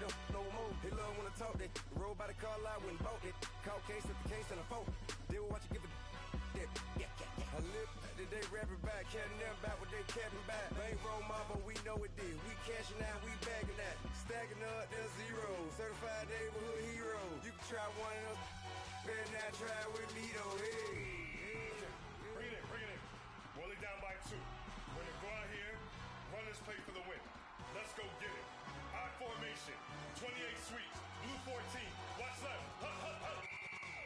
we don't no more. He love when I talk, they roll by the car lot when bought it. Call case at the case and a phone. They will watch you give a I live today rapping back, catting them back what they capping back. They ain't roll mama, we know it did. We cashing out, we bagging that. Stacking up, there's zero. Certified neighborhood hero. You can try one of those, better not try with me though. Hey. Bring it in. Roll it down by 2. We're gonna go out here, run this play for the win. Let's go get it. I formation, 28 sweeps, blue 14. Watch left.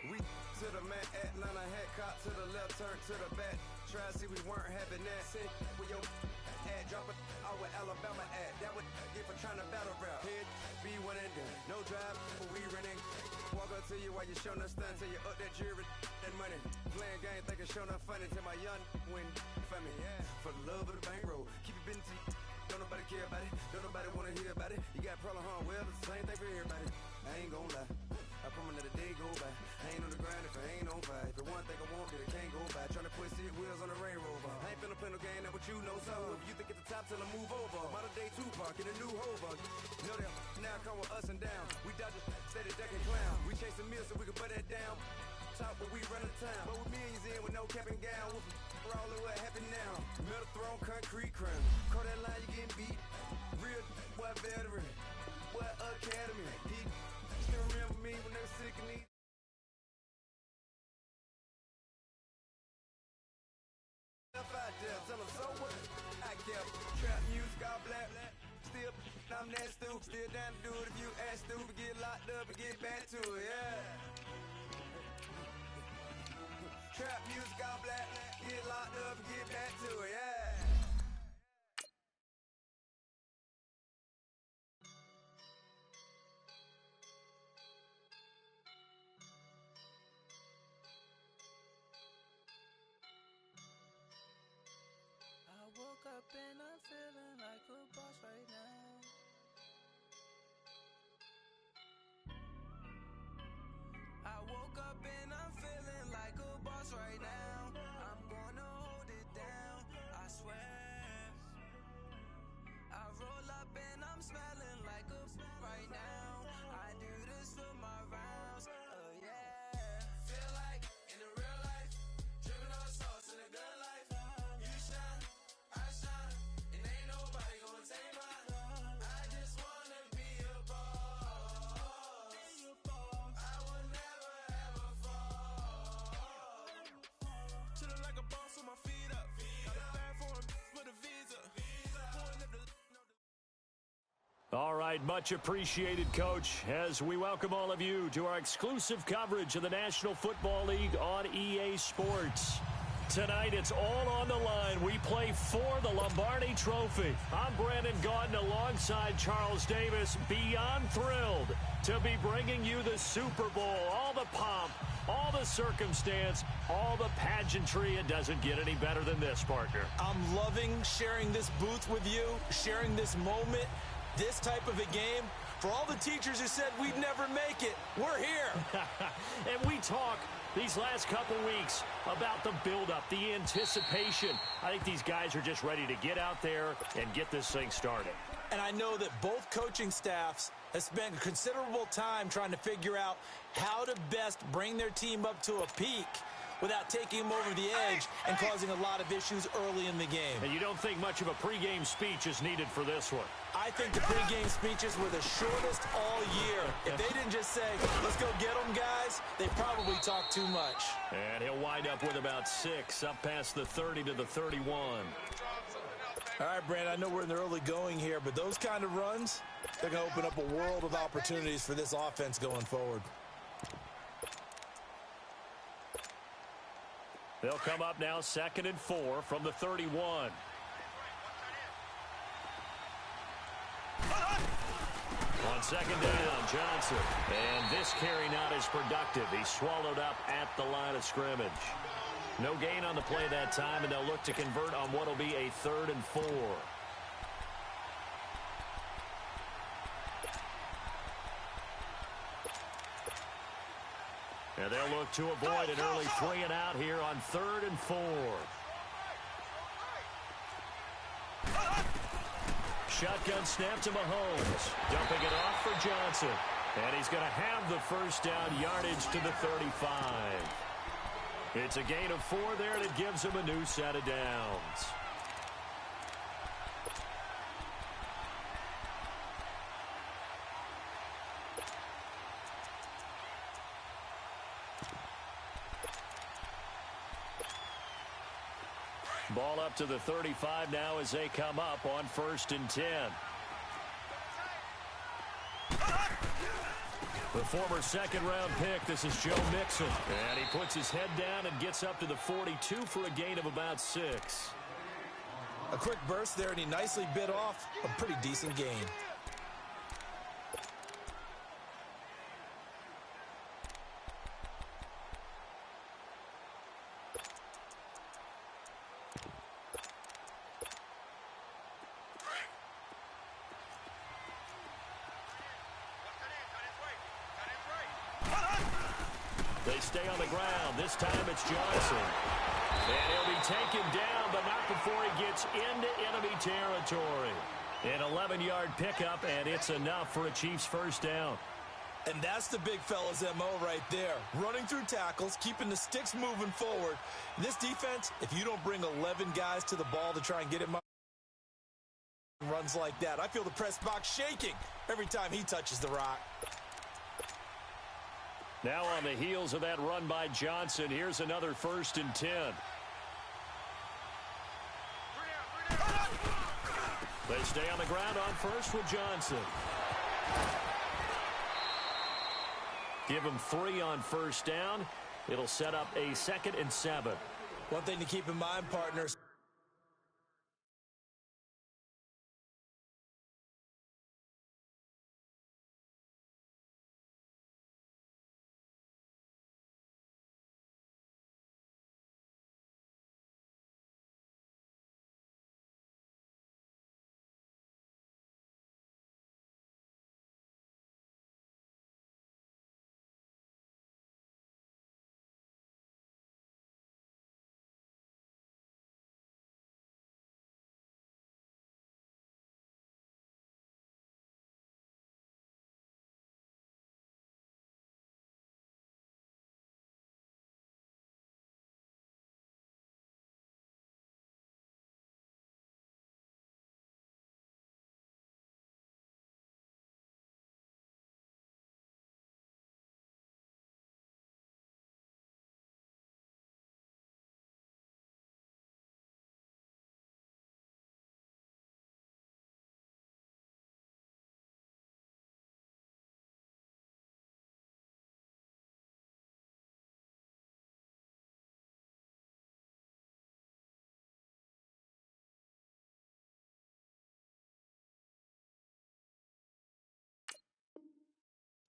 We to the man, Atlanta hat cop to the left, turn to the back. Try to see we weren't having that. Sit with your ad, drop it out with Alabama ad. That would get for trying to battle rap. Head, be one and done. No drive, but we running. Walk up to you while you showing us stunt till you up that jury, that money. Playing game, thinking showing up funny till my young win for me. Yeah, for the love of the bankroll. Keep it busy. Don't nobody care about it. Don't nobody wanna hear about it. You got a problem, huh? Well, it's the same thing for everybody. I ain't gon' lie. I promise that a day go by. I ain't on the grind if I ain't on fire. If the one thing I want, then it can't go by. Tryna put seat wheels on the Range Rover. I ain't finna play no game, that what you know. So if you think at the top till I move over. Modern day Tupac in a new Hova. Know that now come with us and down. We dodge it, steady ducking clown. We chasing meals so we can put that down. Top where we run the town. But with millions in with no cap and gown. We're all in what happened now. Metal throne, concrete crown. Call that line, you getting beat. Real what veteran. What academy. He still remember me when they were sick and need. Out there, tell them so what I kept. Trap music, all black. Still, I'm that stupid. Still down to do it if you ask stupid. Get locked up and get back to it, yeah. Trap music, all black. Get locked up and get back to it, yeah. I woke up and I'm feeling like a boss right now. I woke up and I'm feeling like a boss right now. I'm gonna hold it down, I swear. I roll up and I'm smelling like a right now. I do this for my rounds, yeah. Feel like in the real life, dripping on sauce in a good life. You shine, I shine, and ain't nobody gonna take mine. I just wanna be a boss. I will never ever fall. Chillin' like a boss with my feet up. Got a bag for him with a visa. Pulling up the All right, much appreciated, Coach, as we welcome all of you to our exclusive coverage of the National Football League on EA Sports. Tonight, it's all on the line. We play for the Lombardi Trophy. I'm Brandon Gaudin alongside Charles Davis, beyond thrilled to be bringing you the Super Bowl. All the pomp, all the circumstance, all the pageantry. It doesn't get any better than this, partner. I'm loving sharing this booth with you, sharing this moment. This type of a game, for all the teachers who said we'd never make it, we're here. And we talk these last couple weeks about the buildup, the anticipation. I think these guys are just ready to get out there and get this thing started. And I know that both coaching staffs have spent considerable time trying to figure out how to best bring their team up to a peak without taking them over the edge and causing a lot of issues early in the game. And you don't think much of a pregame speech is needed for this one? I think the pregame speeches were the shortest all year. If they didn't just say, let's go get them, guys, they probably talked too much. And he'll wind up with about 6, up past the 30 to the 31. All right, Brandon, I know we're in the early going here, but those kind of runs, they're going to open up a world of opportunities for this offense going forward. They'll come up now 2nd and 4 from the 31. On 2nd down, Johnson. And this carry not as productive. He's swallowed up at the line of scrimmage. No gain on the play that time, and they'll look to convert on what will be a 3rd and 4. And they'll look to avoid an early 3 and out here on 3rd and 4. shotgun snap to Mahomes. Dumping it off for Johnson. And he's going to have the first down yardage to the 35. It's a gain of 4 there, and it gives him a new set of downs. Ball up to the 35 now as they come up on 1st and 10. The former second-round pick, this is Joe Mixon. And he puts his head down and gets up to the 42 for a gain of about 6. A quick burst there, and he nicely bit off a pretty decent gain. They stay on the ground. This time it's Johnson. And he'll be taken down, but not before he gets into enemy territory. An 11-yard pickup, and it's enough for a Chiefs first down. And that's the big fella's MO right there. Running through tackles, keeping the sticks moving forward. This defense, if you don't bring 11 guys to the ball to try and get him up, runs like that, I feel the press box shaking every time he touches the rock. Now on the heels of that run by Johnson, here's another 1st and 10. They stay on the ground on first with Johnson. Give him 3 on first down. It'll set up a 2nd and 7. One thing to keep in mind, partners.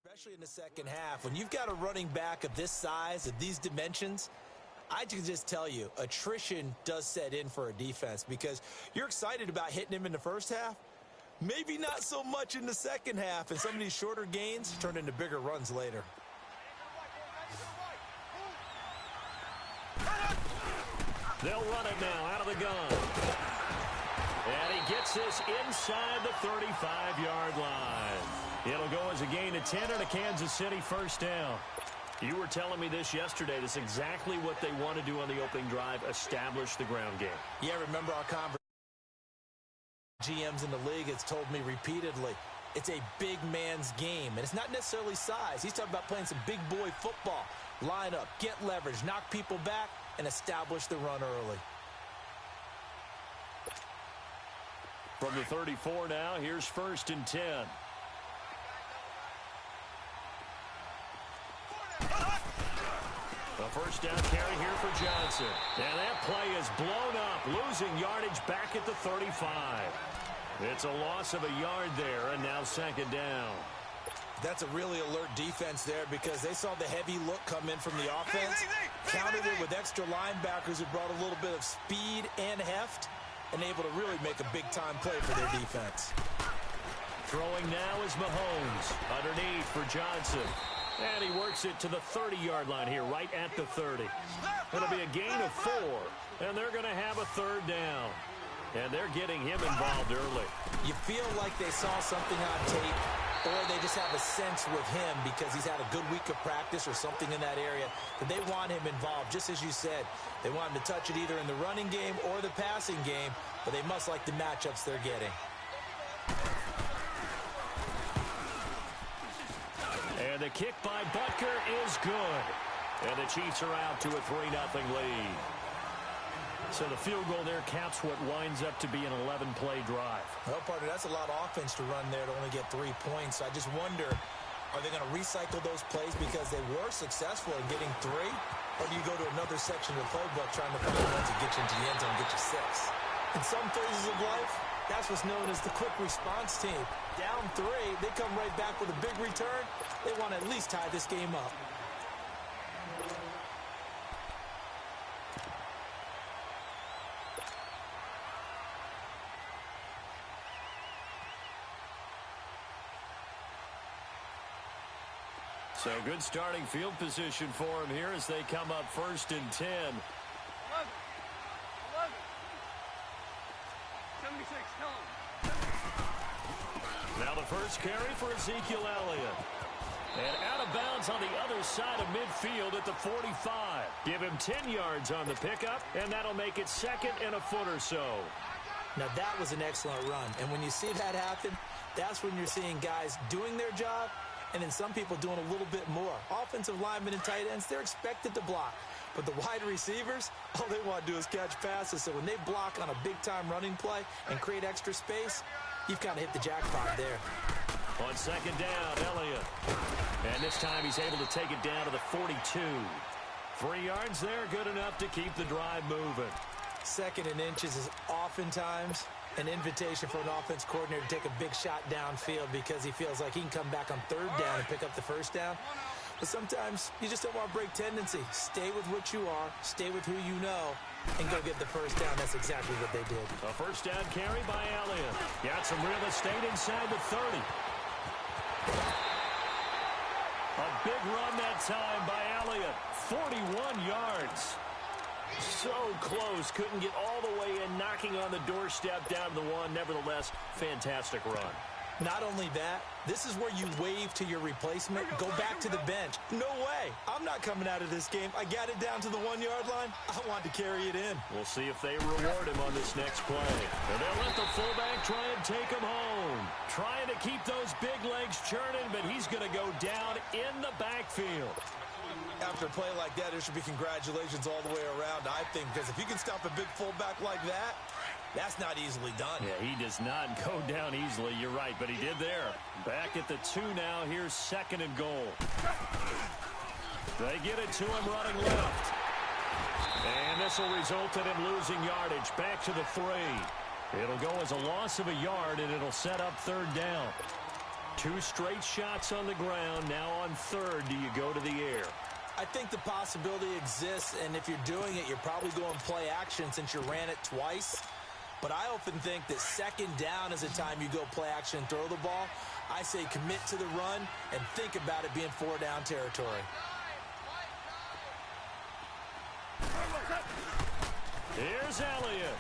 Especially in the second half, when you've got a running back of this size, of these dimensions, I can just tell you, attrition does set in for a defense because you're excited about hitting him in the first half. Maybe not so much in the second half, and some of these shorter gains turn into bigger runs later. They'll run it now out of the gun. And he gets this inside the 35-yard line. It'll go as a gain of 10 and a Kansas City first down. You were telling me this yesterday. This is exactly what they want to do on the opening drive, establish the ground game. Yeah, remember our conversation. GMs in the league has told me repeatedly, it's a big man's game, and it's not necessarily size. He's talking about playing some big boy football. Line up, get leverage, knock people back, and establish the run early. From the 34 now, here's 1st and 10. A first down carry here for Johnson. And that play is blown up, losing yardage back at the 35. It's a loss of a yard there, and now 2nd down. That's a really alert defense there because they saw the heavy look come in from the offense, countered it with extra linebackers who brought a little bit of speed and heft, and able to really make a big-time play for their defense. Throwing now is Mahomes. Underneath for Johnson. And he works it to the 30-yard line here, right at the 30. It'll be a gain of 4, and they're going to have a 3rd down. And they're getting him involved early. You feel like they saw something on tape, or they just have a sense with him because he's had a good week of practice or something in that area that they want him involved. Just as you said, they want him to touch it either in the running game or the passing game, but they must like the matchups they're getting. And the kick by Butker is good. And the Chiefs are out to a 3-0 lead. So the field goal there caps what winds up to be an 11-play drive. Well, partner, that's a lot of offense to run there to only get 3 points. I just wonder, are they going to recycle those plays because they were successful in getting 3? Or do you go to another section of the playbook trying to find the ones that get you into the end zone and get you 6? In some phases of life, that's what's known as the quick response team. Down 3, they come right back with a big return. They want to at least tie this game up. So good starting field position for him here as they come up 1st and 10. 11. 76, tell him. Now the first carry for Ezekiel Elliott. And out of bounds on the other side of midfield at the 45. Give him 10 yards on the pickup, and that'll make it 2nd and a foot or so. Now that was an excellent run. And when you see that happen, that's when you're seeing guys doing their job and then some people doing a little bit more. Offensive linemen and tight ends, they're expected to block. But the wide receivers, all they want to do is catch passes. So when they block on a big-time running play and create extra space, you've kind of hit the jackpot there. On 2nd down, Elliott. And this time he's able to take it down to the 42. 3 yards there, good enough to keep the drive moving. 2nd and inches is oftentimes an invitation for an offense coordinator to take a big shot downfield because he feels like he can come back on 3rd down and pick up the 1st down. But sometimes you just don't want to break tendency. Stay with what you are, stay with who you know, and go get the 1st down. That's exactly what they did. A 1st down carry by Elliott. Got some real estate inside the 30. A big run that time by Elliott. 41 yards. So close, couldn't get all the way in, knocking on the doorstep down to the 1. Nevertheless, fantastic run. Not only that, this is where you wave to your replacement, go back to the bench. No way. I'm not coming out of this game. I got it down to the 1-yard line. I want to carry it in. We'll see if they reward him on this next play. And they'll let the fullback try and take him home. Trying to keep those big legs churning, but he's going to go down in the backfield. After a play like that, there should be congratulations all the way around, I think, because if you can stop a big fullback like that, that's not easily done. Yeah, he does not go down easily. You're right, but he did there. Back at the 2 now. Here's 2nd and goal. They get it to him running left. And this will result in him losing yardage. Back to the 3. It'll go as a loss of a yard, and it'll set up 3rd down. 2 straight shots on the ground. Now on 3rd, do you go to the air? I think the possibility exists, and if you're doing it, you're probably going play action since you ran it twice. But I often think that 2nd down is a time you go play action and throw the ball. I say commit to the run and think about it being 4-down territory. Here's Elliott.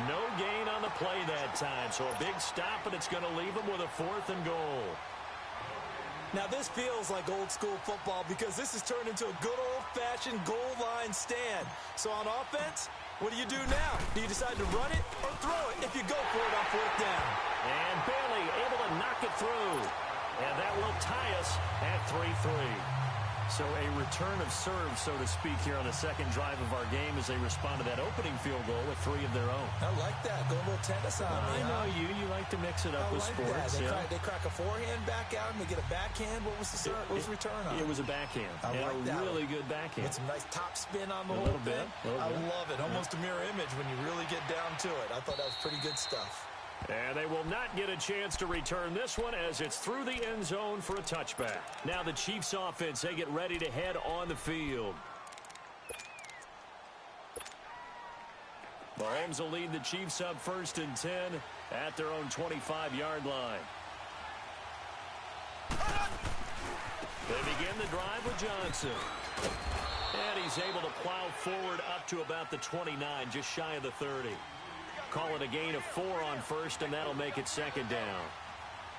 No gain on the play that time, so a big stop, and it's going to leave him with a 4th and goal. Now, this feels like old-school football because this has turned into a good old-fashioned goal line stand. So on offense, what do you do now? Do you decide to run it or throw it if you go for it on 4th down? And Bailey able to knock it through. And that will tie us at 3-3. So a return of serve, so to speak, here on the 2nd drive of our game as they respond to that opening field goal with 3 of their own. I like that. Go a little tennis on me. I know you. You like to mix it up with like sports. That. They crack a forehand back out and they get a backhand. What was the return on? It was a backhand. I like a that really good backhand. With some nice top spin on the a whole little thing. Bit. I love it. Almost a mirror image when you really get down to it. I thought that was pretty good stuff. And they will not get a chance to return this one as it's through the end zone for a touchback. Now the Chiefs offense, they get ready to head on the field. Mahomes will lead the Chiefs up 1st and 10 at their own 25-yard line. They begin the drive with Johnson. And he's able to plow forward up to about the 29, just shy of the 30. Call it a gain of 4 on first, and that'll make it second down.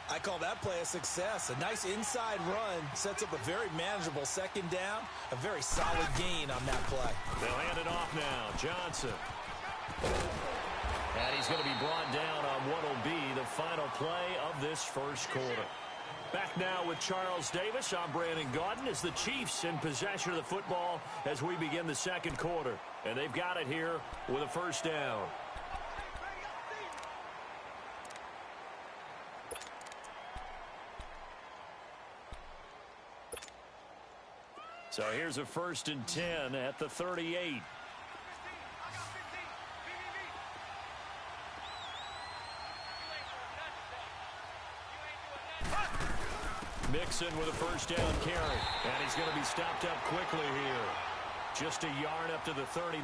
I call that play a success. A nice inside run sets up a very manageable second down. A very solid gain on that play. They'll hand it off now. Johnson. And he's going to be brought down on what will be the final play of this first quarter. Back now with Charles Davis. I'm Brandon Gaudin as the Chiefs in possession of the football as we begin the second quarter. And they've got it here with a first down. So here's a 1st and 10 at the 38. Mixon with a first down carry. And he's going to be stopped up quickly here. Just a yard up to the 39.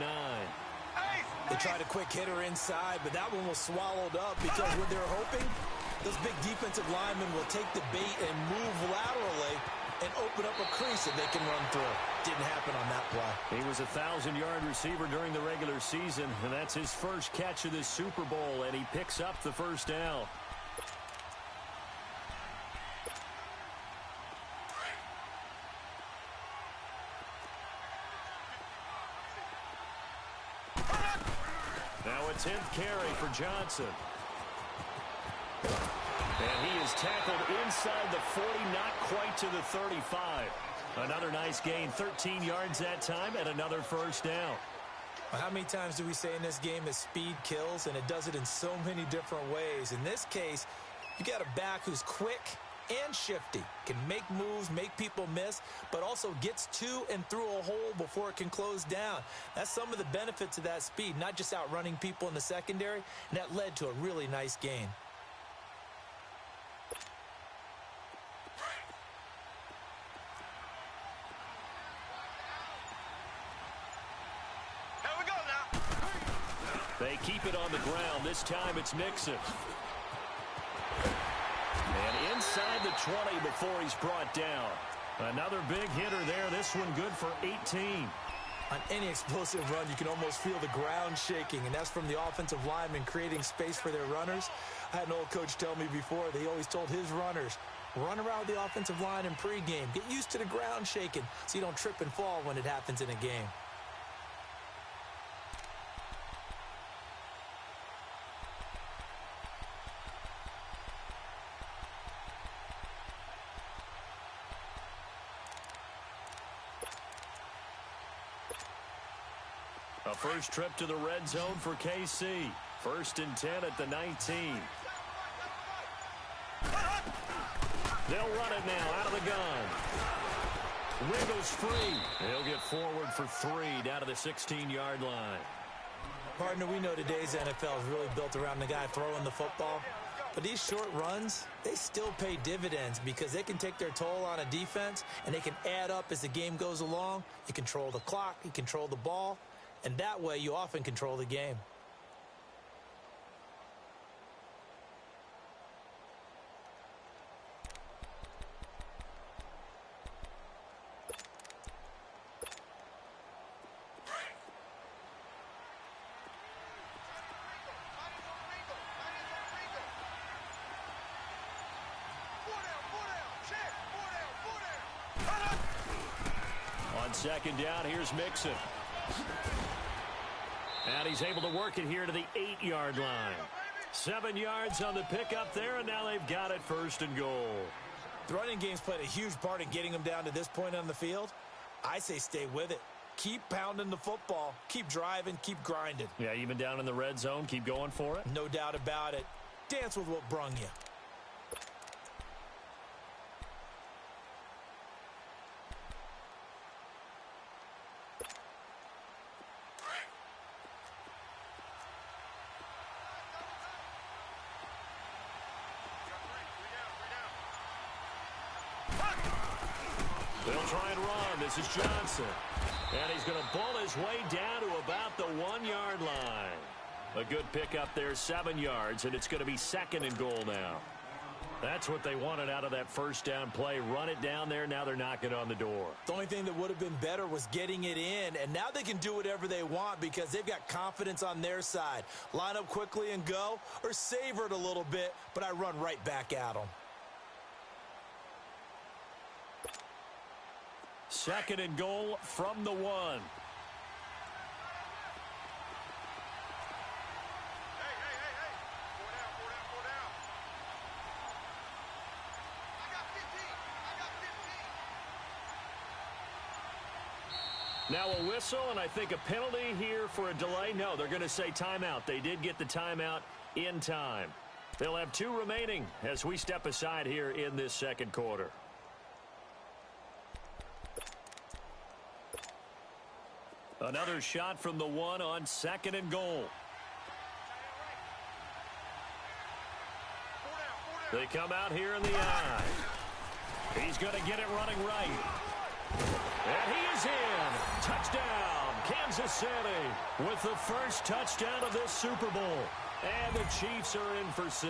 They tried a quick hitter inside, but that one was swallowed up because what they're hoping, those big defensive linemen will take the bait and move laterally and open up a crease that they can run through. Didn't happen on that play. He was a 1,000-yard receiver during the regular season, and that's his first catch of this Super Bowl, and he picks up the first down. Now a 10th carry for Johnson. And he is tackled inside the 40, not quite to the 35. Another nice gain, 13 yards that time, and another first down. Well, how many times do we say in this game that speed kills, and it does it in so many different ways? In this case, you got a back who's quick and shifty, can make moves, make people miss, but also gets to and through a hole before it can close down. That's some of the benefits of that speed, not just outrunning people in the secondary, and that led to a really nice gain. They keep it on the ground. This time it's Mixon. And inside the 20 before he's brought down. Another big hitter there. This one good for 18. On any explosive run, you can almost feel the ground shaking, and that's from the offensive linemen creating space for their runners. I had an old coach tell me before, they always told his runners, run around the offensive line in pregame. Get used to the ground shaking so you don't trip and fall when it happens in a game. A first trip to the red zone for KC. 1st and 10 at the 19. They'll run it now out of the gun. Wiggles free. He'll get forward for 3 down to the 16-yard line. Partner, we know today's NFL is really built around the guy throwing the football. But these short runs, they still pay dividends because they can take their toll on a defense, and they can add up as the game goes along. You control the clock, you control the ball, and that way you often control the game. On second down, here's Mixon. And he's able to work it here to the 8-yard line. 7 yards on the pickup there, and now they've got it 1st and goal. The running game's played a huge part in getting them down to this point on the field. I say stay with it. Keep pounding the football. Keep driving. Keep grinding. Yeah, even down in the red zone, keep going for it. No doubt about it. Dance with what brung you. They'll try and run. This is Johnson. And he's going to bull his way down to about the 1-yard line. A good pickup there, 7 yards, and it's going to be 2nd and goal now. That's what they wanted out of that first down play. Run it down there. Now they're knocking on the door. The only thing that would have been better was getting it in, and now they can do whatever they want because they've got confidence on their side. Line up quickly and go, or savor it a little bit, but I run right back at them. Second and goal from the 1. Now a whistle, and I think a penalty here for a delay. No, they're going to say timeout. They did get the timeout in time. They'll have 2 remaining as we step aside here in this second quarter. Another shot from the 1 on second and goal. They come out here in the eye. He's going to get it running right. And he is in. Touchdown, Kansas City, with the first touchdown of this Super Bowl. And the Chiefs are in for 6.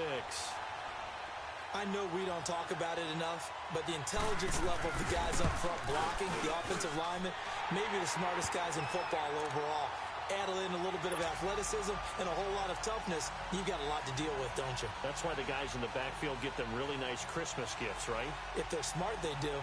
I know we don't talk about it enough, but the intelligence level of the guys up front blocking, the offensive linemen, maybe the smartest guys in football overall. Add in a little bit of athleticism and a whole lot of toughness, you've got a lot to deal with, don't you? That's why the guys in the backfield get them really nice Christmas gifts, right? If they're smart, they do.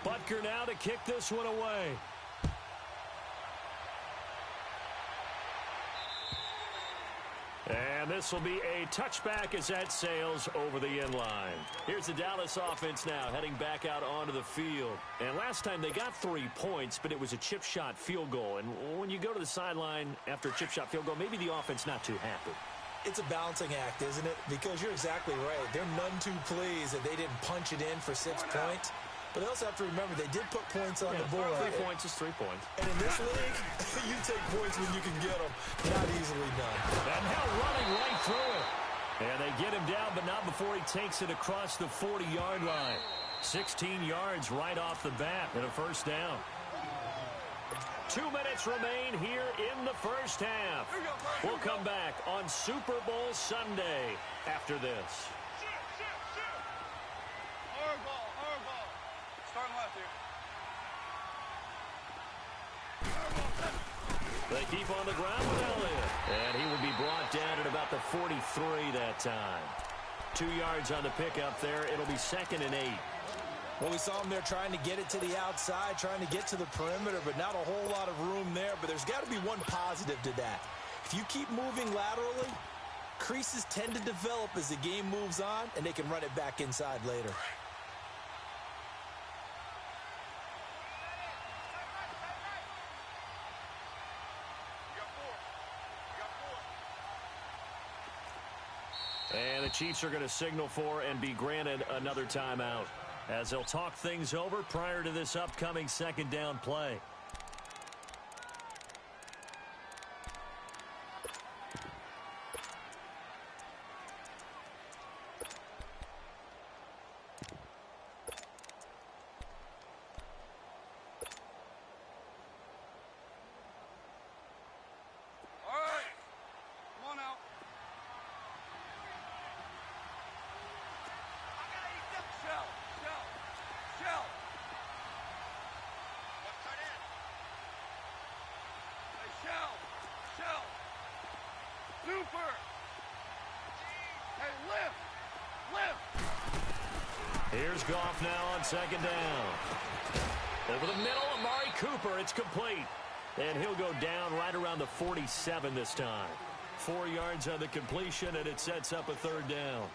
Butker now to kick this one away. And this will be a touchback as that sails over the end line. Here's the Dallas offense now heading back out onto the field. And last time they got 3 points, but it was a chip shot field goal. And when you go to the sideline after a chip shot field goal, maybe the offense not too happy. It's a balancing act, isn't it? Because you're exactly right. They're none too pleased that they didn't punch it in for 6 points. But they also have to remember they did put points on the board. 3 points is 3 points. And in this league, you take points when you can get them. Not easily done. And now running right through it. And they get him down, but not before he takes it across the 40-yard line. 16 yards right off the bat and a first down. 2 minutes remain here in the first half. We'll come back on Super Bowl Sunday after this. They keep on the ground with Elliott. And he will be brought down at about the 43 that time. 2 yards on the pickup there. It'll be second and 8. Well, we saw him there trying to get it to the outside, trying to get to the perimeter, but not a whole lot of room there. But there's got to be one positive to that. If you keep moving laterally, creases tend to develop as the game moves on, and they can run it back inside later. And the Chiefs are going to signal for and be granted another timeout as they'll talk things over prior to this upcoming second down play. Here's Goff now on second down. Over the middle, Amari Cooper. It's complete. And he'll go down right around the 47 this time. 4 yards on the completion, and it sets up a third down.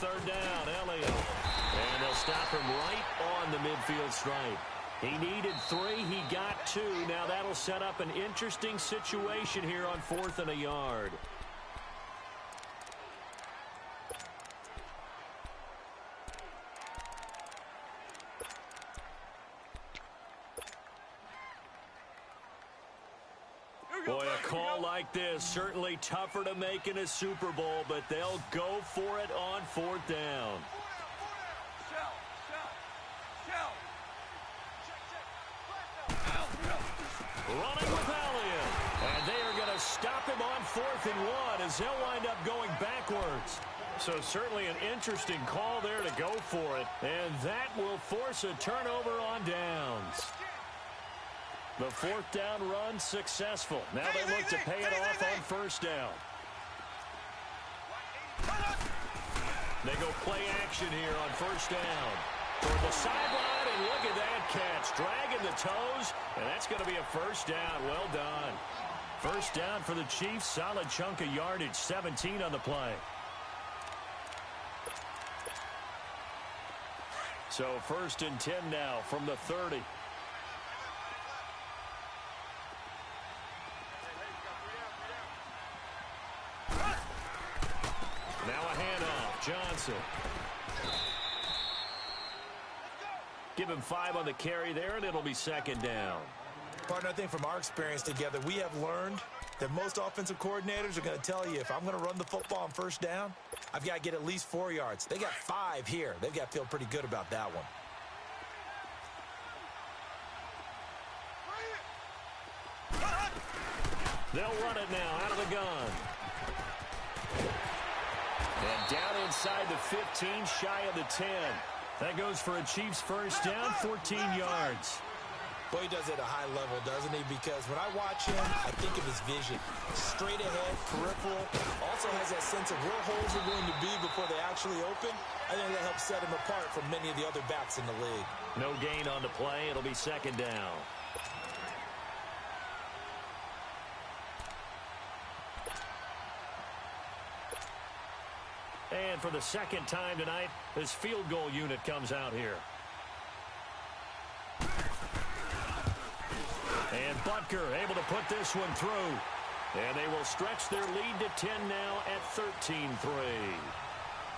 Third down, Elliott. And they'll stop him right on the midfield stripe. He needed 3. He got 2. Now that'll set up an interesting situation here on 4th and a yard. Boy, a call like this, certainly tougher to make in a Super Bowl, but they'll go for it on 4th down. Running with Elliott. And they are going to stop him on 4th and 1 as they'll wind up going backwards. So certainly an interesting call there to go for it. And that will force a turnover on downs. The 4th down run successful. Now they look to pay it off on 1st down. They go play action here on 1st down. Toward the sideline, and look at that catch. Dragging the toes, and that's going to be a 1st down. Well done. 1st down for the Chiefs. Solid chunk of yardage. 17 on the play. So 1st and 10 now from the 30. Now a handoff. Johnson. Give him 5 on the carry there, and it'll be 2nd down. Partner, I think from our experience together, we have learned that most offensive coordinators are going to tell you, if I'm going to run the football on 1st down, I've got to get at least 4 yards. They got 5 here. They've got to feel pretty good about that one. They'll run it now out of the gun. And down inside the 15, shy of the 10. That goes for a Chiefs 1st down, 14 yards. Boy, he does it at a high level, doesn't he? Because when I watch him, I think of his vision. Straight ahead, peripheral. Also has that sense of where holes are going to be before they actually open. I think that helps set him apart from many of the other backs in the league. No gain on the play. It'll be 2nd down. And for the 2nd time tonight, this field goal unit comes out here. And Butker able to put this one through. And they will stretch their lead to 10 now at 13-3.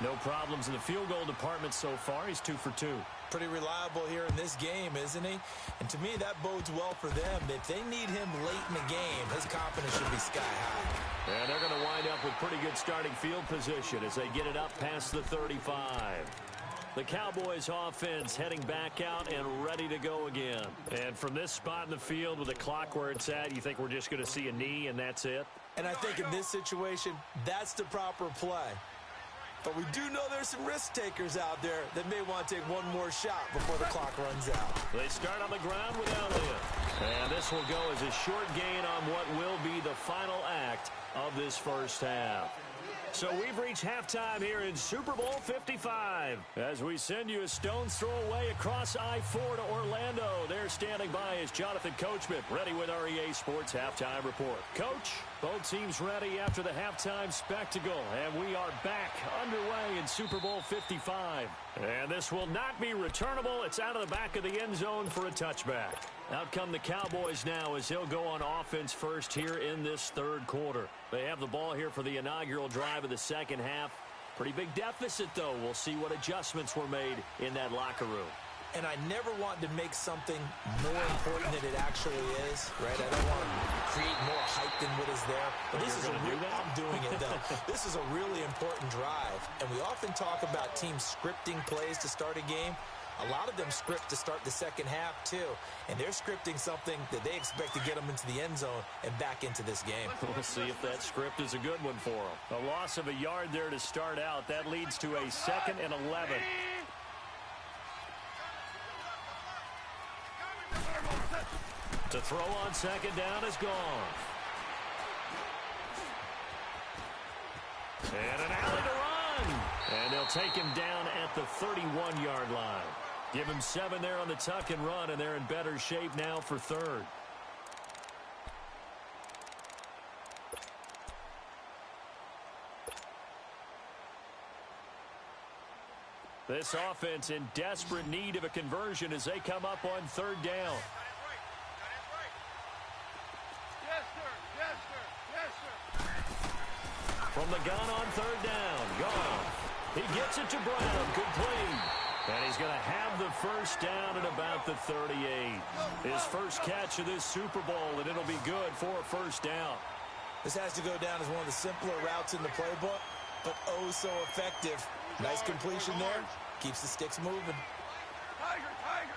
No problems in the field goal department so far. He's 2 for 2. Pretty reliable here in this game, isn't he? And to me, that bodes well for them. If they need him late in the game, his confidence should be sky high. And they're going to wind up with pretty good starting field position as they get it up past the 35. The Cowboys offense heading back out and ready to go again. And from this spot in the field with the clock where it's at, you think we're just going to see a knee and that's it? And I think in this situation, that's the proper play. But we do know there's some risk takers out there that may want to take one more shot before the clock runs out. They start on the ground with Elliott. And this will go as a short gain on what will be the final act of this 1st half. So we've reached halftime here in Super Bowl 55. As we send you a stone's throw away across I-4 to Orlando. There standing by is Jonathan Coachman, ready with our EA Sports Halftime Report. Coach, both teams ready after the halftime spectacle. And we are back underway in Super Bowl 55. And this will not be returnable. It's out of the back of the end zone for a touchback. Out come the Cowboys now as they'll go on offense first here in this 3rd quarter. They have the ball here for the inaugural drive of the 2nd half. Pretty big deficit, though. We'll see what adjustments were made in that locker room. And I never want to make something more important than it actually is, right? I don't want to create more hype than what is there. But this is I'm doing it, though. This is a really important drive. And we often talk about teams scripting plays to start a game. A lot of them script to start the 2nd half, too. And they're scripting something that they expect to get them into the end zone and back into this game. We'll see if that script is a good one for them. A loss of a yard there to start out. That leads to a 2nd and 11. To throw on 2nd down is gone. And an alley to run. And they'll take him down at the 31-yard line. Give him 7 there on the tuck and run, and they're in better shape now for 3rd. This offense in desperate need of a conversion as they come up on third down. Yes, sir. Yes, sir. Yes, sir. From the gun on third down. Gone. He gets it to Brown. Complete. And he's going to have the first down at about the 38. His first catch of this Super Bowl, and it'll be good for a first down. This has to go down as one of the simpler routes in the playbook, but oh so effective. Nice completion there. Keeps the sticks moving. Tiger, tiger.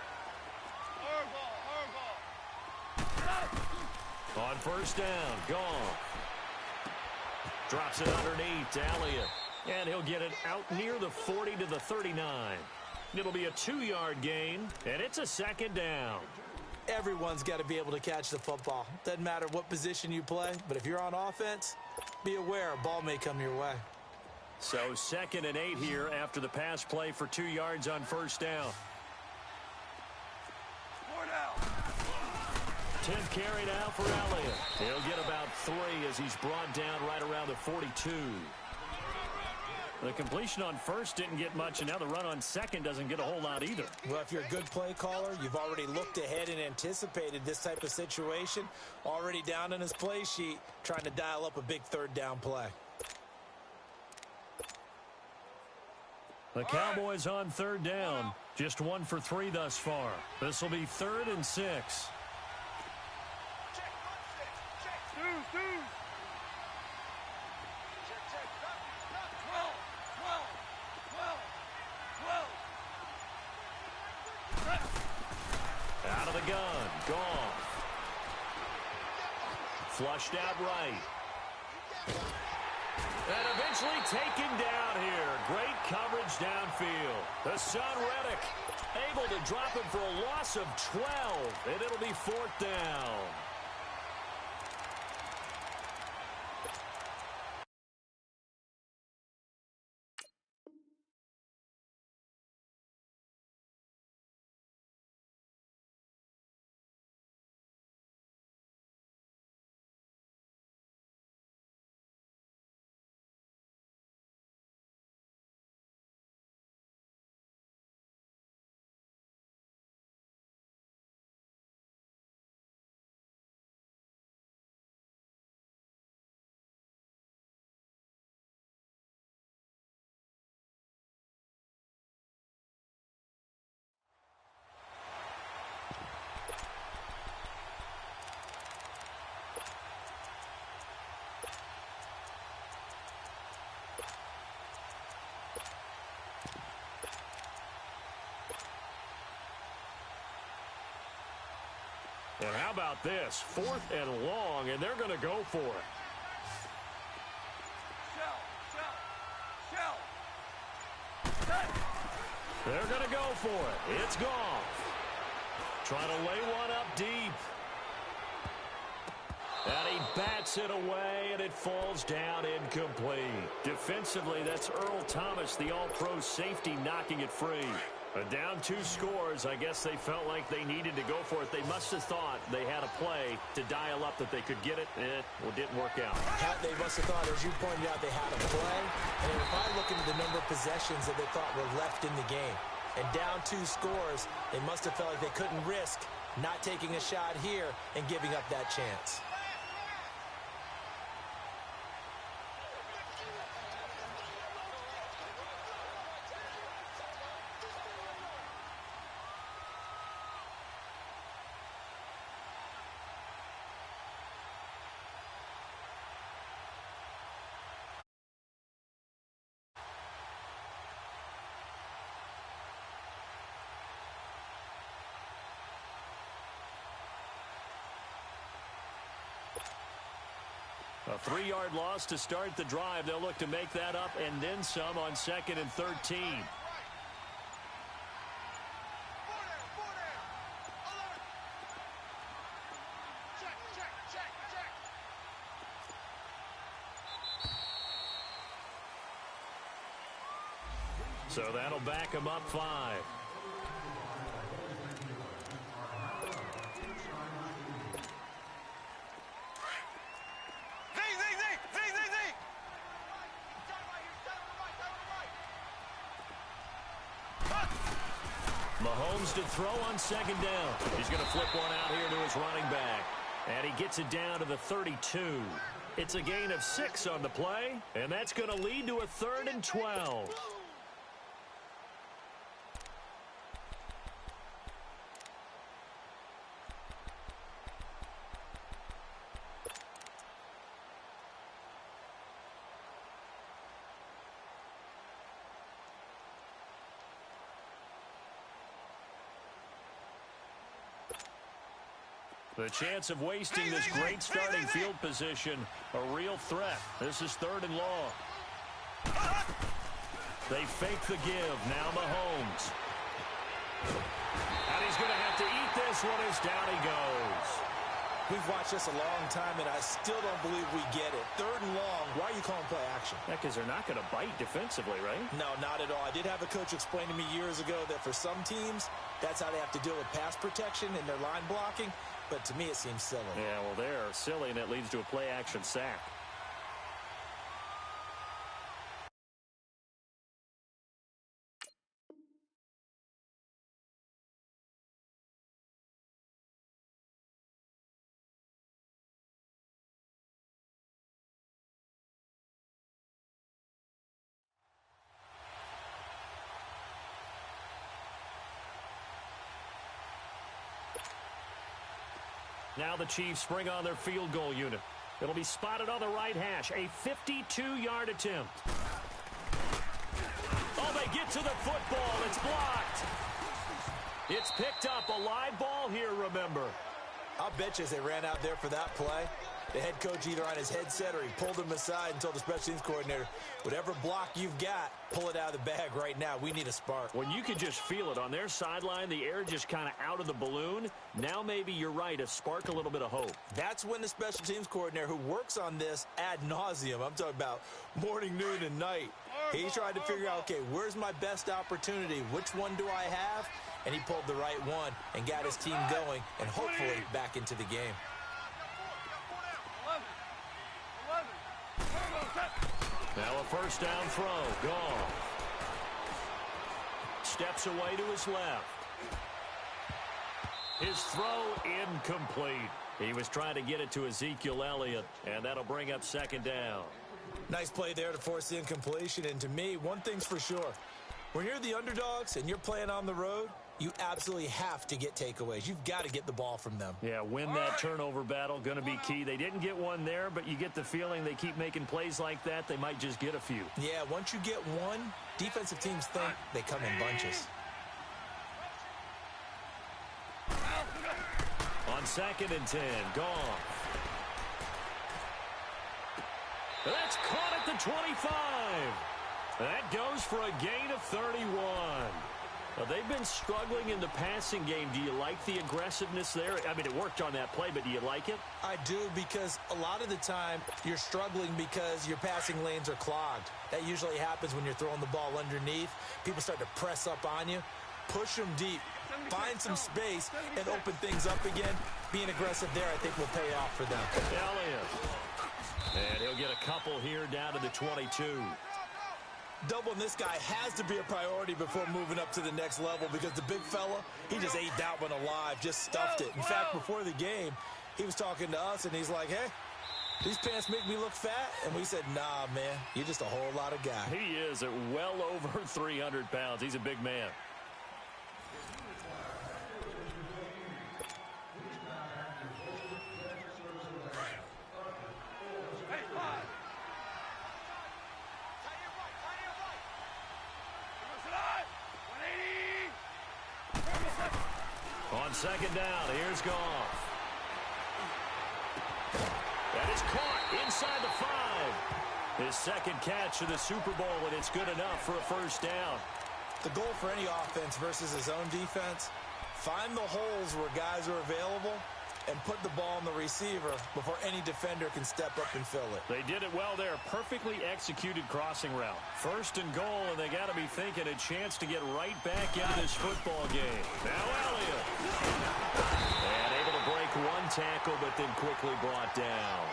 Hardball. On first down, gone. Drops it underneath to Elliott. And he'll get it out near the 40 to the 39. It'll be a 2-yard gain, and it's a second down. Everyone's got to be able to catch the football. Doesn't matter what position you play, but if you're on offense, be aware a ball may come your way. So 2nd and 8 here after the pass play for 2 yards on first down. 4 down. 10th carry now for Elliott. He'll get about 3 as he's brought down right around the 42. The completion on first didn't get much, and now the run on second doesn't get a whole lot either. Well, if you're a good play caller, you've already looked ahead and anticipated this type of situation. Already down in his play sheet, trying to dial up a big third down play. The Cowboys on third down. Just 1 for 3 thus far. This will be 3rd and 6. Two. Out of the gun. Gone. Flushed out right. And eventually taken down here. Great coverage downfield. The son, Reddick, able to drop it for a loss of 12. And it'll be 4th down. And how about this? 4th and long, and they're going to go for it. Shell. They're going to go for it. It's gone. Trying to lay one up deep. And he bats it away, and it falls down incomplete. Defensively, that's Earl Thomas, the all-pro safety, knocking it free. Down 2 scores, I guess they felt like they needed to go for it. They must have thought they had a play to dial up that they could get it. It didn't work out. They must have thought, as you pointed out, they had a play. And if I look into the number of possessions that they thought were left in the game, and down 2 scores, they must have felt like they couldn't risk not taking a shot here and giving up that chance. A 3-yard loss to start the drive. They'll look to make that up and then some on 2nd and 13. So that'll back him up 5. Mahomes to throw on second down. He's going to flip one out here to his running back. And he gets it down to the 32. It's a gain of 6 on the play, and that's going to lead to a 3rd and 12. The chance of wasting this great starting field position, a real threat. This is 3rd and long. They fake the give. Now Mahomes. And he's going to have to eat this one as down he goes. We've watched this a long time, and I still don't believe we get it. 3rd and long. Why are you calling play action? Yeah, because they're not going to bite defensively, right? No, not at all. I did have a coach explain to me years ago that for some teams, that's how they have to deal with pass protection and their line blocking. But to me, it seems silly. Yeah, well, they're silly, and it leads to a play-action sack. Now the Chiefs bring on their field goal unit. It'll be spotted on the right hash. A 52-yard attempt. Oh, they get to the football. It's blocked. It's picked up. A live ball here, remember. I'll bet you as they ran out there for that play, the head coach either on his headset or he pulled him aside and told the special teams coordinator, whatever block you've got, pull it out of the bag right now. We need a spark. When you could just feel it on their sideline, the air just kind of out of the balloon. Now maybe you're right, a spark, a little bit of hope. That's when the special teams coordinator who works on this ad nauseum, I'm talking about morning, noon, and night, he tried to figure out, okay, where's my best opportunity? Which one do I have? And he pulled the right one and got his team going and hopefully back into the game. Now a first down throw. Gone. Steps away to his left. His throw incomplete. He was trying to get it to Ezekiel Elliott, and that'll bring up second down. Nice play there to force the incompletion. And to me, one thing's for sure. When you're the underdogs and you're playing on the road, you absolutely have to get takeaways. You've got to get the ball from them. Yeah, win that turnover battle, going to be key. They didn't get one there, but you get the feeling they keep making plays like that, they might just get a few. Yeah, once you get one, defensive teams think they come in bunches. On 2nd and 10, gone. That's caught at the 25. That goes for a gain of 31. Well, they've been struggling in the passing game. Do you like the aggressiveness there? I mean, it worked on that play, but do you like it? I do, because a lot of the time you're struggling because your passing lanes are clogged. That usually happens when you're throwing the ball underneath. People start to press up on you. Push them deep. Find some space and open things up again. Being aggressive there, I think, will pay off for them. Elliott. And he'll get a couple here down to the 22. Doubling this guy has to be a priority before moving up to the next level, because the big fella, he just ate that one alive, just stuffed it. In fact, before the game, he was talking to us, and he's like, hey, these pants make me look fat? And we said, nah, man, you're just a whole lot of guy. He is at well over 300 pounds. He's a big man. On 2nd down, here's Goff. That is caught inside the 5. His second catch of the Super Bowl, and it's good enough for a first down. The goal for any offense versus his own defense, find the holes where guys are available and put the ball on the receiver before any defender can step up and fill it. They did it well there. Perfectly executed crossing route. 1st and goal, and they got to be thinking a chance to get right back into this football game. Now Elliott. And able to break one tackle, but then quickly brought down.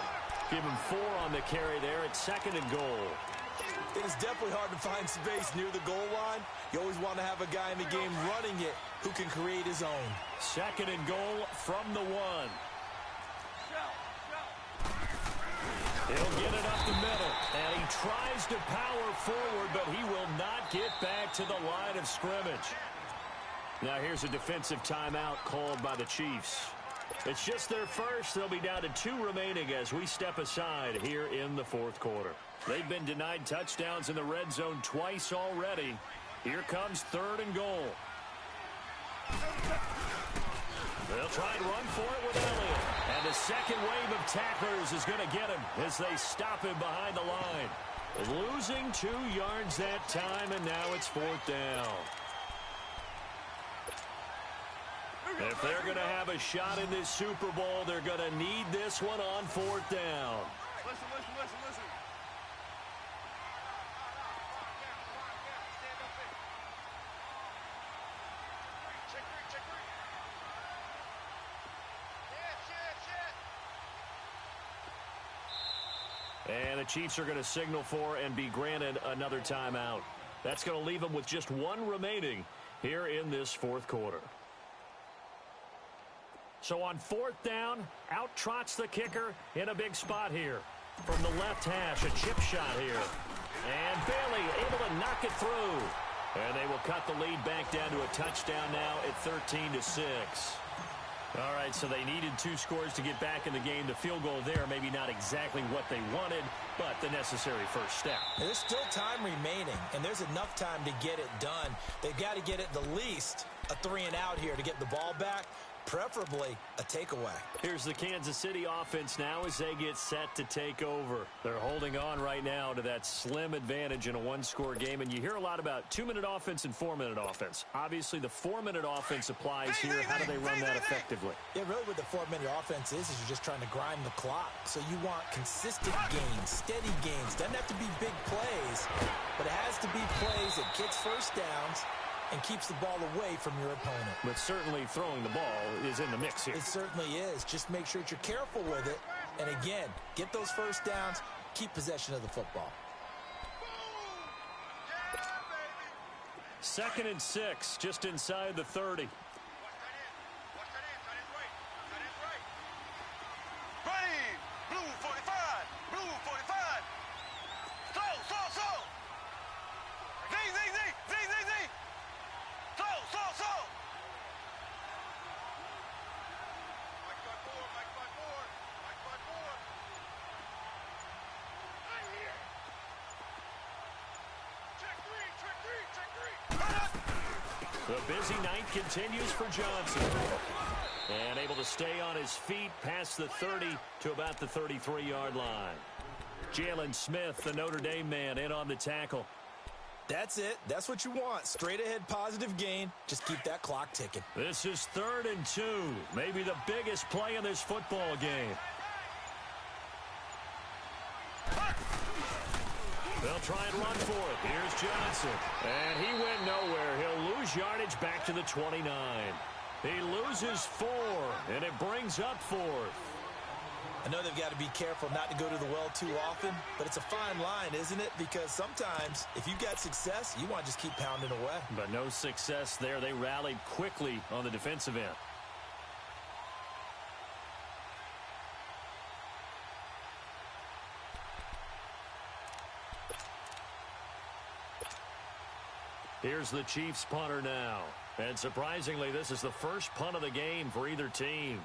Give him 4 on the carry there at 2nd and goal. It is definitely hard to find space near the goal line. You always want to have a guy in the game running it who can create his own. 2nd and goal from the 1. He'll get it up the middle, and he tries to power forward, but he will not get back to the line of scrimmage. Now here's a defensive timeout called by the Chiefs. It's just their first. They'll be down to 2 remaining as we step aside here in the 4th quarter. They've been denied touchdowns in the red zone twice already. Here comes 3rd and goal. They'll try and run for it with Elliott. And the second wave of tacklers is going to get him as they stop him behind the line. Losing 2 yards that time, and now it's 4th down. If they're going to have a shot in this Super Bowl, they're going to need this one on 4th down. Listen. Check three. And the Chiefs are going to signal for and be granted another timeout. That's going to leave them with just 1 remaining here in this 4th quarter. So on 4th down, out trots the kicker in a big spot here. From the left hash, a chip shot here. And Bailey able to knock it through. And they will cut the lead back down to a touchdown now at 13-6. All right, so they needed 2 scores to get back in the game. The field goal there, maybe not exactly what they wanted, but the necessary first step. There's still time remaining, and there's enough time to get it done. They've got to get at the least a 3-and-out here to get the ball back. Preferably a takeaway. Here's the Kansas City offense now as they get set to take over. They're holding on right now to that slim advantage in a 1-score game, and you hear a lot about 2-minute offense and 4-minute offense. Obviously, the 4-minute offense applies here. How do they run that effectively? Yeah, really what the 4-minute offense is you're just trying to grind the clock. So you want consistent gains, steady gains. Doesn't have to be big plays, but it has to be plays that gets first downs and keeps the ball away from your opponent. But certainly throwing the ball is in the mix here. It certainly is. Just make sure that you're careful with it. And again, get those first downs, keep possession of the football. 2nd and 6, just inside the 30. The busy night continues for Johnson. And able to stay on his feet past the 30 to about the 33-yard line. Jalen Smith, the Notre Dame man, in on the tackle. That's it. That's what you want. Straight ahead positive gain. Just keep that clock ticking. This is 3rd and 2. Maybe the biggest play in this football game. They'll try and run for it. Here's Johnson. And he went nowhere. He'll lose yardage back to the 29. He loses 4, and it brings up 4th. I know they've got to be careful not to go to the well too often, but it's a fine line, isn't it? Because sometimes, if you've got success, you want to just keep pounding away. But no success there. They rallied quickly on the defensive end. Here's the Chiefs punter now. And surprisingly, this is the first punt of the game for either team.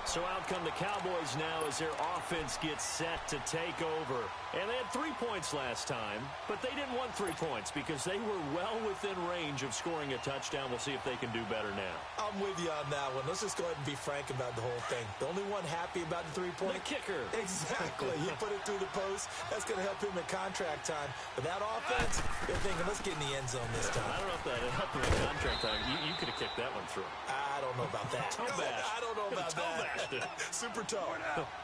So out come the Cowboys now as their offense gets set to take over. And they had 3 points last time, but they didn't want 3 points because they were well within range of scoring a touchdown. We'll see if they can do better now. I'm with you on that one. Let's just go ahead and be frank about the whole thing. The only one happy about the 3-point. The kicker. Exactly. You put it through the post. That's going to help him in contract time. But that offense, they're thinking, let's get in the end zone this time. I don't know if that helped him in contract time. You could have kicked that one through. I don't know about that. Toe bash. I don't know about that. Super toe.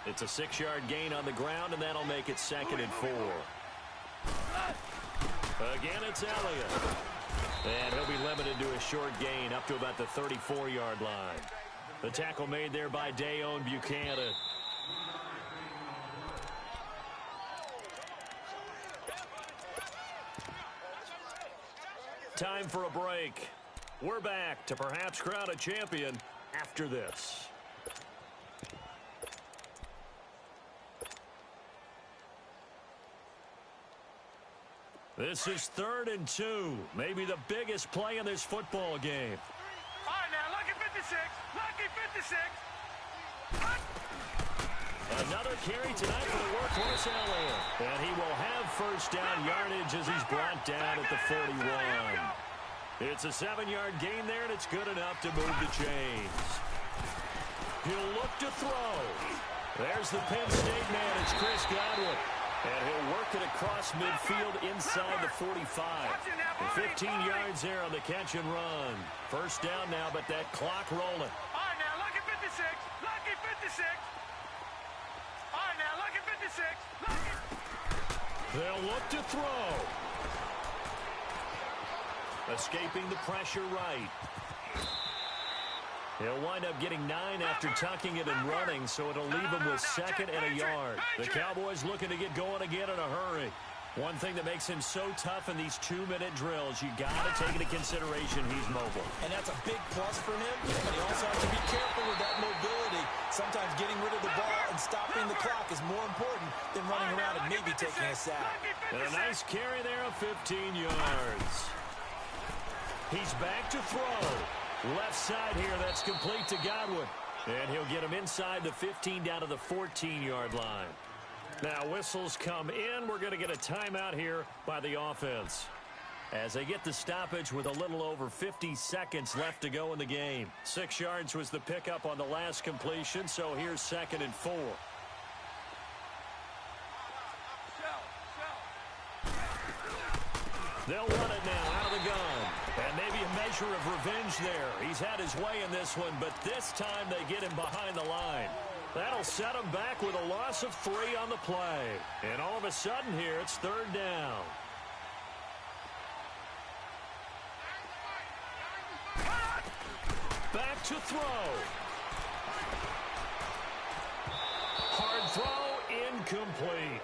It's a 6-yard gain on the ground, and that'll make it 2nd and 4. Again, it's Elliott. And he'll be limited to a short gain up to about the 34-yard line. The tackle made there by Dayon Buchanan. Time for a break. We're back to perhaps crown a champion after this. This is 3rd and 2. Maybe the biggest play in this football game. All right, now, lucky 56. Lucky 56. Another carry tonight for the workhorse Elliott. And he will have first down yardage as he's brought down at the 41. It's a 7-yard gain there, and it's good enough to move the chains. He'll look to throw. There's the Penn State man. It's Chris Godwin. And he'll work it across midfield inside the 45. And 15 yards there on the catch and run. First down now, but that clock rolling. All right, now, lucky 56. Lucky 56. All right, now, lucky 56. Lucky. They'll look to throw. Escaping the pressure right. He'll wind up getting 9 after tucking it and running, so it'll leave him with 2nd and a yard. The Cowboys looking to get going again in a hurry. One thing that makes him so tough in these 2-minute drills, you got to take into consideration he's mobile. And that's a big plus for him, but he also has to be careful with that mobility. Sometimes getting rid of the ball and stopping the clock is more important than running around and maybe taking a sack. And a nice carry there of 15 yards. He's back to throw. Left side here, that's complete to Godwin. And he'll get him inside the 15 down to the 14-yard line. Now whistles come in. We're going to get a timeout here by the offense. As they get the stoppage with a little over 50 seconds left to go in the game. 6 yards was the pickup on the last completion, so here's 2nd and 4. They'll run it now out of the gun. And maybe a measure of revenge there. He's had his way in this one, but this time they get him behind the line. That'll set him back with a loss of 3 on the play. And all of a sudden here, it's 3rd down. Back to throw. Hard throw, incomplete.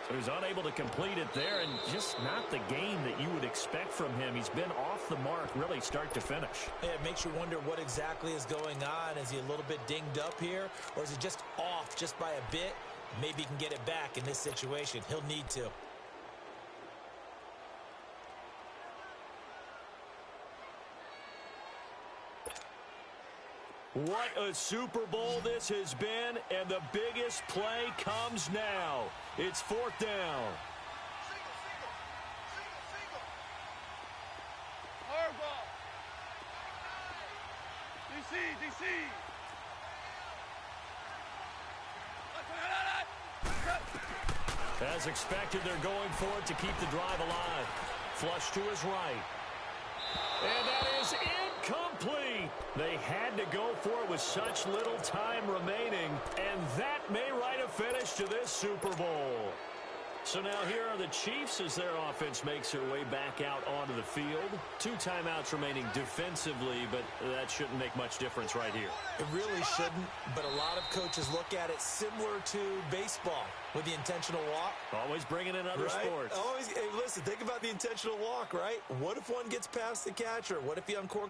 So he's unable to complete it there, and just not the game that you would expect from him. He's been off the mark really start to finish. Yeah, it makes you wonder what exactly is going on. Is he a little bit dinged up here, or is he just off just by a bit? Maybe he can get it back in this situation. He'll need to. What a Super Bowl this has been, and the biggest play comes now. It's 4th down. Hard ball. DC. As expected, they're going for it to keep the drive alive. Flush to his right. And that is incomplete. They had to go for it with such little time remaining, and that may write a finish to this Super Bowl. So now here are the Chiefs as their offense makes their way back out onto the field. 2 timeouts remaining defensively, but that shouldn't make much difference right here. It really shouldn't, but a lot of coaches look at it similar to baseball with the intentional walk. Always bringing in other sports. Always, hey, listen, think about the intentional walk, right? What if one gets past the catcher? What if he uncorks